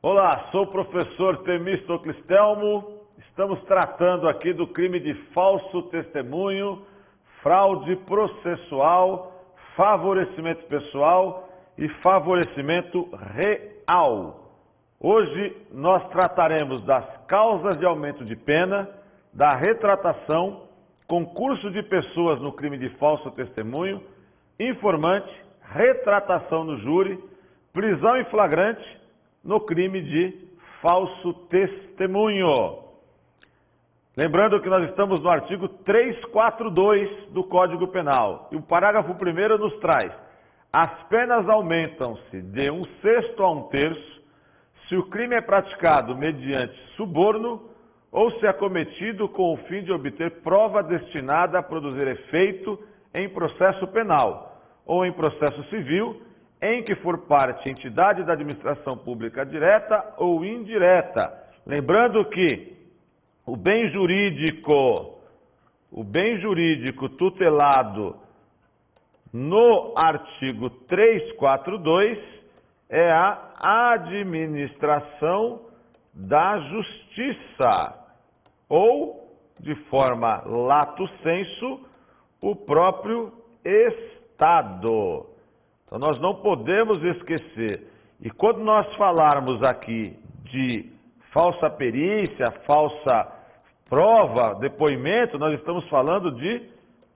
Olá, sou o professor Temístocles Telmo. Estamos tratando aqui do crime de falso testemunho, fraude processual, favorecimento pessoal e favorecimento real. Hoje nós trataremos das causas de aumento de pena, da retratação, concurso de pessoas no crime de falso testemunho, informante, retratação no júri, prisão em flagrante no crime de falso testemunho. Lembrando que nós estamos no artigo 342 do Código Penal. E o parágrafo 1º nos traz: as penas aumentam-se de 1/6 a 1/3 se o crime é praticado mediante suborno ou se é cometido com o fim de obter prova destinada a produzir efeito em processo penal ou em processo civil, em que for parte entidade da administração pública direta ou indireta. Lembrando que o bem jurídico tutelado no artigo 342 é a administração da justiça, ou, de forma lato sensu, o próprio Estado. Então nós não podemos esquecer. E quando nós falarmos aqui de falsa perícia, falsa prova, depoimento, nós estamos falando de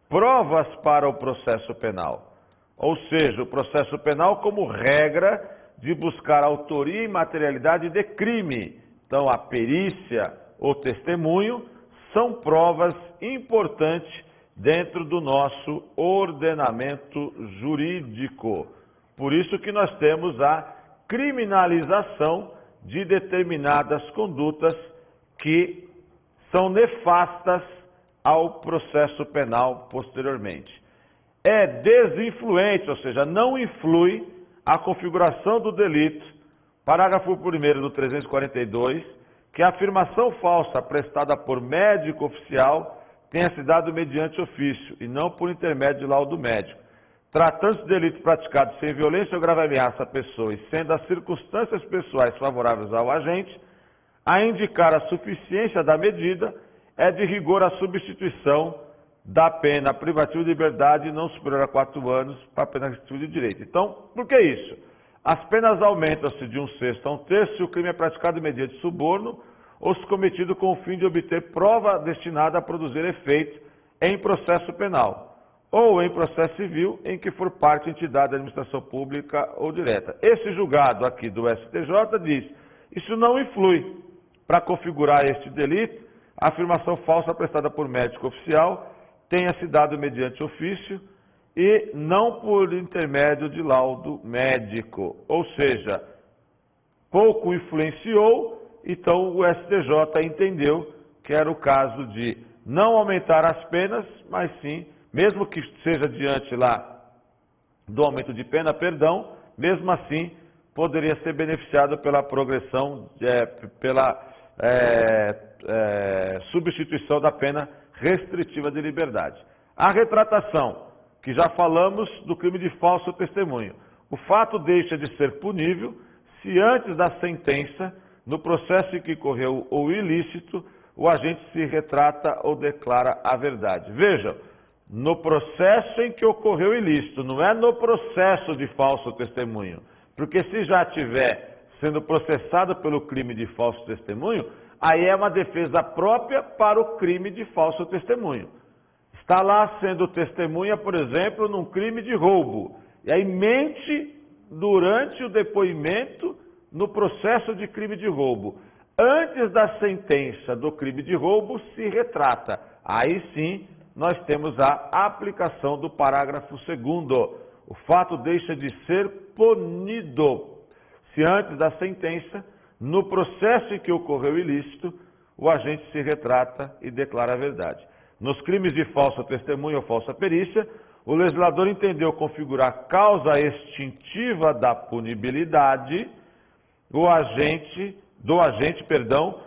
provas para o processo penal. Ou seja, o processo penal como regra de buscar autoria e materialidade de crime. Então a perícia ou testemunho são provas importantes dentro do nosso ordenamento jurídico. Por isso que nós temos a criminalização de determinadas condutas que são nefastas ao processo penal posteriormente. É desinfluente, ou seja, não influi a configuração do delito, parágrafo 1º do 342, que a afirmação falsa prestada por médico oficial tenha se dado mediante ofício e não por intermédio de laudo médico. Tratando-se de delito praticado sem violência ou grave ameaça à pessoa e sendo as circunstâncias pessoais favoráveis ao agente, a indicar a suficiência da medida, é de rigor a substituição da pena privativa de liberdade não superior a 4 anos para a pena restritiva de direito. Então, por que isso? As penas aumentam-se de 1/6 a 1/3 se o crime é praticado mediante suborno ou se cometido com o fim de obter prova destinada a produzir efeito em processo penal, ou em processo civil em que for parte entidade da administração pública ou direta. Esse julgado aqui do STJ diz: isso não influi para configurar este delito, a afirmação falsa prestada por médico oficial tenha se dado mediante ofício e não por intermédio de laudo médico. Ou seja, pouco influenciou, então o STJ entendeu que era o caso de não aumentar as penas, mas sim, mesmo que seja diante lá do aumento de pena, mesmo assim poderia ser beneficiado pela progressão, pela substituição da pena restritiva de liberdade. A retratação, que já falamos do crime de falso testemunho. O fato deixa de ser punível se antes da sentença, no processo em que correu o ilícito, o agente se retrata ou declara a verdade. Vejam, no processo em que ocorreu o ilícito, não é no processo de falso testemunho. Porque se já estiver sendo processado pelo crime de falso testemunho, aí é uma defesa própria para o crime de falso testemunho. Está lá sendo testemunha, por exemplo, num crime de roubo. E aí mente durante o depoimento no processo de crime de roubo. Antes da sentença do crime de roubo, se retrata. Aí sim, nós temos a aplicação do parágrafo 2º. O fato deixa de ser punido se antes da sentença, no processo em que ocorreu o ilícito, o agente se retrata e declara a verdade. Nos crimes de falso testemunho ou falsa perícia, o legislador entendeu configurar causa extintiva da punibilidade do agente,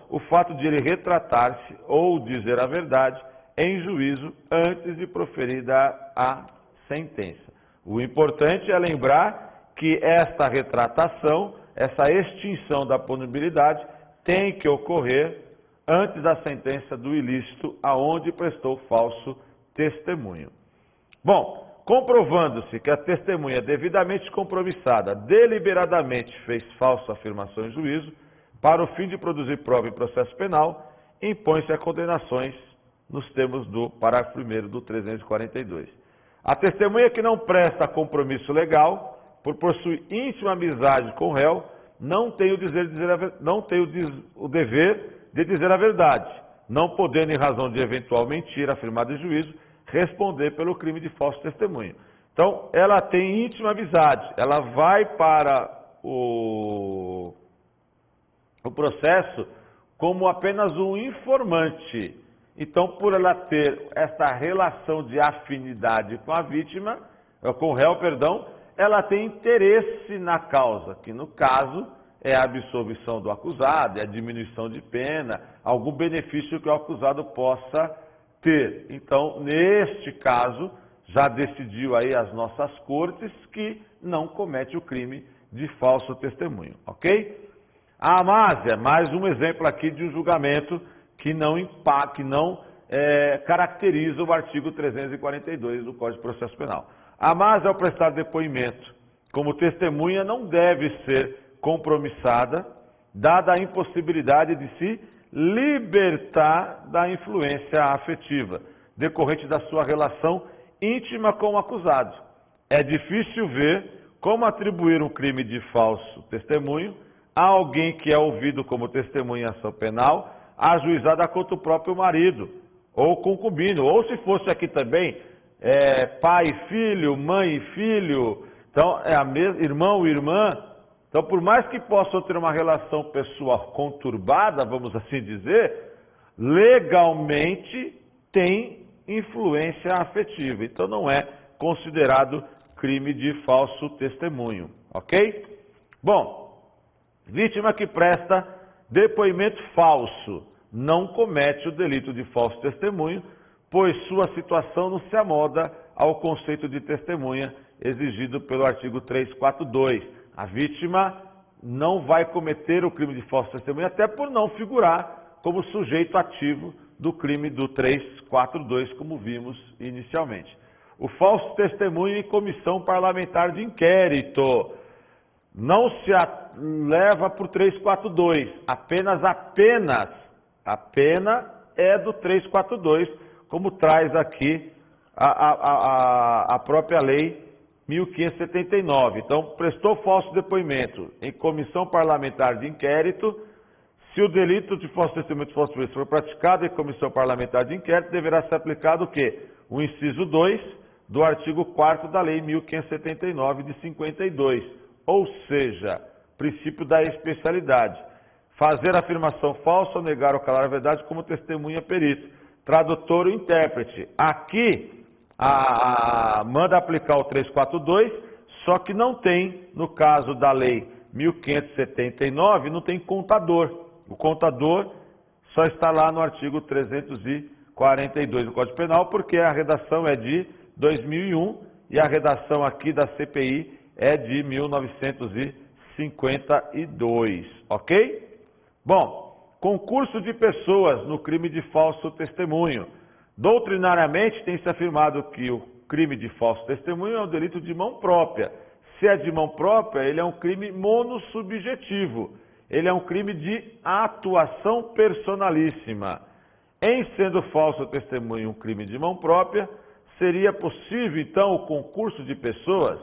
o fato de ele retratar-se ou dizer a verdade em juízo antes de proferida a sentença. O importante é lembrar que esta retratação essa extinção da punibilidade tem que ocorrer antes da sentença do ilícito aonde prestou falso testemunho. Bom, comprovando-se que a testemunha devidamente compromissada deliberadamente fez falsa afirmação em juízo, para o fim de produzir prova em processo penal, impõe-se a condenações nos termos do parágrafo 1º do 342. A testemunha que não presta compromisso legal, por possuir íntima amizade com o réu, não tem o dever de dizer a verdade, não podendo, em razão de eventual mentira afirmada em juízo, responder pelo crime de falso testemunho. Então, ela tem íntima amizade, ela vai para o processo como apenas um informante. Então, por ela ter essa relação de afinidade com a vítima, com o réu, perdão, ela tem interesse na causa, que no caso é a absolvição do acusado, é a diminuição de pena, algum benefício que o acusado possa ter. Então, neste caso, já decidiu aí as nossas cortes que não comete o crime de falso testemunho, ok? A Amásia, mais um exemplo aqui de um julgamento que não caracteriza o artigo 342 do Código de Processo Penal. A Amásia, ao prestar depoimento como testemunha, não deve ser compromissada, dada a impossibilidade de se libertar da influência afetiva, decorrente da sua relação íntima com o acusado. É difícil ver como atribuir um crime de falso testemunho a alguém que é ouvido como testemunha em ação penal, ajuizada contra o próprio marido, ou concubino, ou se fosse aqui também, pai e filho, mãe e filho, então é irmão e irmã. Então, por mais que possam ter uma relação pessoal conturbada, vamos assim dizer, legalmente tem influência afetiva. Então, não é considerado crime de falso testemunho, ok? Bom, vítima que presta depoimento falso não comete o delito de falso testemunho, pois sua situação não se amoda ao conceito de testemunha exigido pelo artigo 342. A vítima não vai cometer o crime de falso testemunho, até por não figurar como sujeito ativo do crime do 342, como vimos inicialmente. O falso testemunho em comissão parlamentar de inquérito não se leva por 342, apenas a pena é do 342, como traz aqui a própria lei 1579. Então, prestou falso depoimento em comissão parlamentar de inquérito. Se o delito de falso testemunho falso testemunho for praticado em comissão parlamentar de inquérito, deverá ser aplicado o quê? O inciso 2 do artigo 4º da lei 1579 de 52, ou seja, princípio da especialidade. Fazer afirmação falsa ou negar ou calar a verdade como testemunha perito, tradutor ou intérprete. Aqui, manda aplicar o 342, só que não tem, no caso da lei 1579, não tem contador. O contador só está lá no artigo 342 do Código Penal, porque a redação é de 2001 e a redação aqui da CPI é de 1952, ok? Bom, concurso de pessoas no crime de falso testemunho. Doutrinariamente, tem se afirmado que o crime de falso testemunho é um delito de mão própria. Se é de mão própria, ele é um crime monossubjetivo. Ele é um crime de atuação personalíssima. Em sendo falso testemunho um crime de mão própria, seria possível, então, o concurso de pessoas,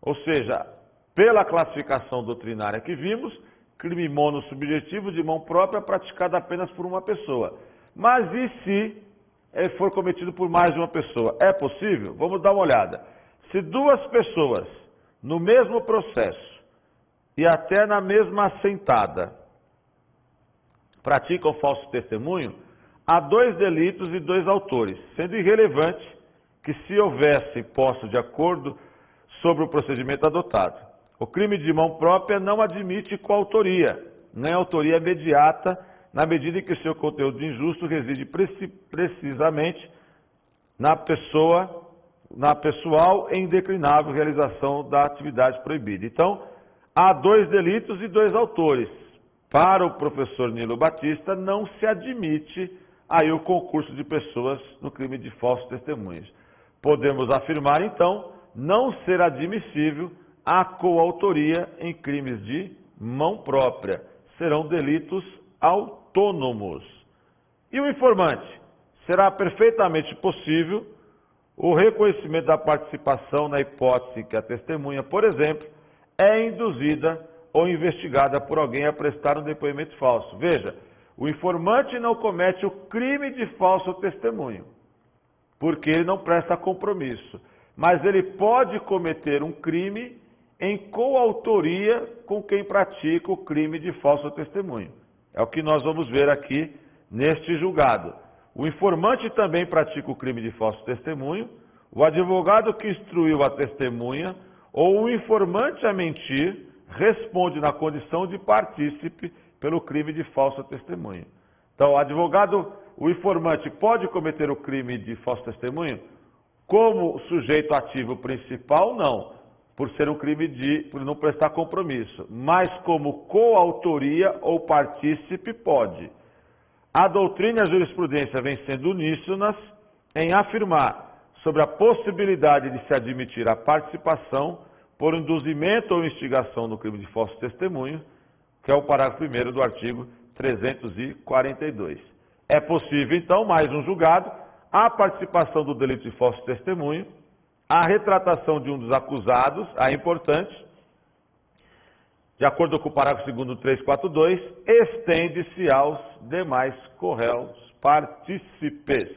ou seja, pela classificação doutrinária que vimos, crime monossubjetivo de mão própria praticado apenas por uma pessoa. Mas e se for cometido por mais de uma pessoa? É possível? Vamos dar uma olhada. Se duas pessoas, no mesmo processo e até na mesma assentada, praticam falso testemunho, há dois delitos e dois autores, sendo irrelevante que se houvesse posto de acordo sobre o procedimento adotado. O crime de mão própria não admite coautoria, nem autoria imediata, na medida em que seu conteúdo injusto reside precisamente na pessoal e indeclinável realização da atividade proibida. Então, há 2 delitos e 2 autores. Para o professor Nilo Batista, não se admite aí o concurso de pessoas no crime de falsos testemunhos. Podemos afirmar, então, não ser admissível a coautoria em crimes de mão própria. Serão delitos autônomos. E o informante? Será perfeitamente possível o reconhecimento da participação na hipótese que a testemunha, por exemplo, é induzida ou investigada por alguém a prestar um depoimento falso. Veja, o informante não comete o crime de falso testemunho, porque ele não presta compromisso. Mas ele pode cometer um crime em coautoria com quem pratica o crime de falso testemunho. É o que nós vamos ver aqui neste julgado. O informante também pratica o crime de falso testemunho, o advogado que instruiu a testemunha ou o informante a mentir responde na condição de partícipe pelo crime de falso testemunho. Então, o informante pode cometer o crime de falso testemunho como sujeito ativo principal, não, por ser um crime por não prestar compromisso, mas como coautoria ou partícipe pode. A doutrina e a jurisprudência vêm sendo uníssonas em afirmar sobre a possibilidade de se admitir a participação por induzimento ou instigação no crime de falso testemunho, que é o parágrafo 1º do artigo 342. É possível, então, mais um julgado, a participação do delito de falso testemunho, a retratação de um dos acusados, a importante, de acordo com o parágrafo 2º do 342, estende-se aos demais corréus partícipes.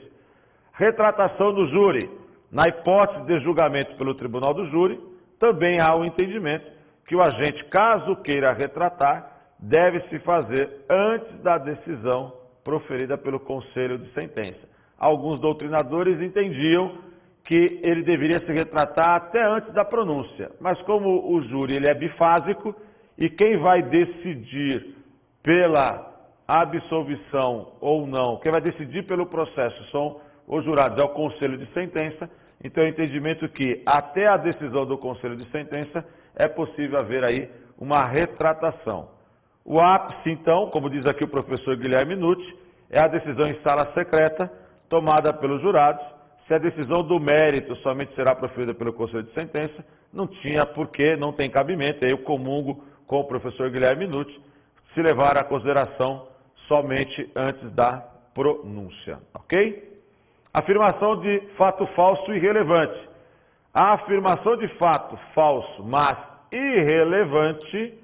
Retratação do júri. Na hipótese de julgamento pelo tribunal do júri, também há o entendimento que o agente, caso queira retratar, deve se fazer antes da decisão proferida pelo conselho de sentença. Alguns doutrinadores entendiam que ele deveria se retratar até antes da pronúncia, mas como o júri ele é bifásico e quem vai decidir pela absolvição ou não, quem vai decidir pelo processo são os jurados, é o conselho de sentença, então é o entendimento que até a decisão do conselho de sentença é possível haver aí uma retratação. O ápice, então, como diz aqui o professor Guilherme Nucci, é a decisão em sala secreta tomada pelos jurados. Se a decisão do mérito somente será proferida pelo conselho de sentença, não tinha porquê, não tem cabimento, aí eu comungo com o professor Guilherme Nucci, se levar à consideração somente antes da pronúncia, ok? Afirmação de fato falso irrelevante. A afirmação de fato falso, mas irrelevante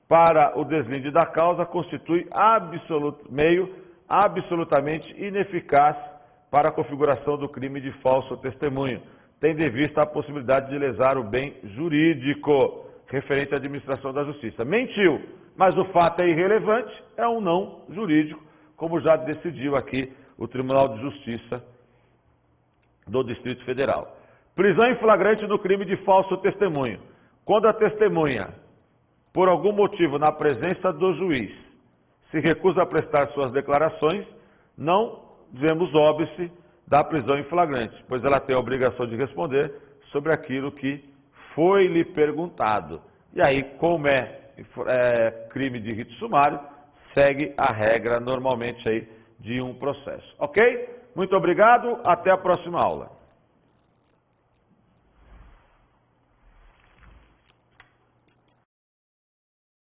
para o deslinde da causa constitui meio absolutamente ineficaz para a configuração do crime de falso testemunho, tendo em vista a possibilidade de lesar o bem jurídico referente à administração da justiça. Mentiu, mas o fato é irrelevante, é um não jurídico, como já decidiu aqui o Tribunal de Justiça do Distrito Federal. Prisão em flagrante do crime de falso testemunho. Quando a testemunha, por algum motivo, na presença do juiz, se recusa a prestar suas declarações, não vemos óbice da prisão em flagrante, pois ela tem a obrigação de responder sobre aquilo que foi lhe perguntado. E aí, como é crime de rito sumário, segue a regra normalmente aí de um processo. Ok? Muito obrigado, até a próxima aula.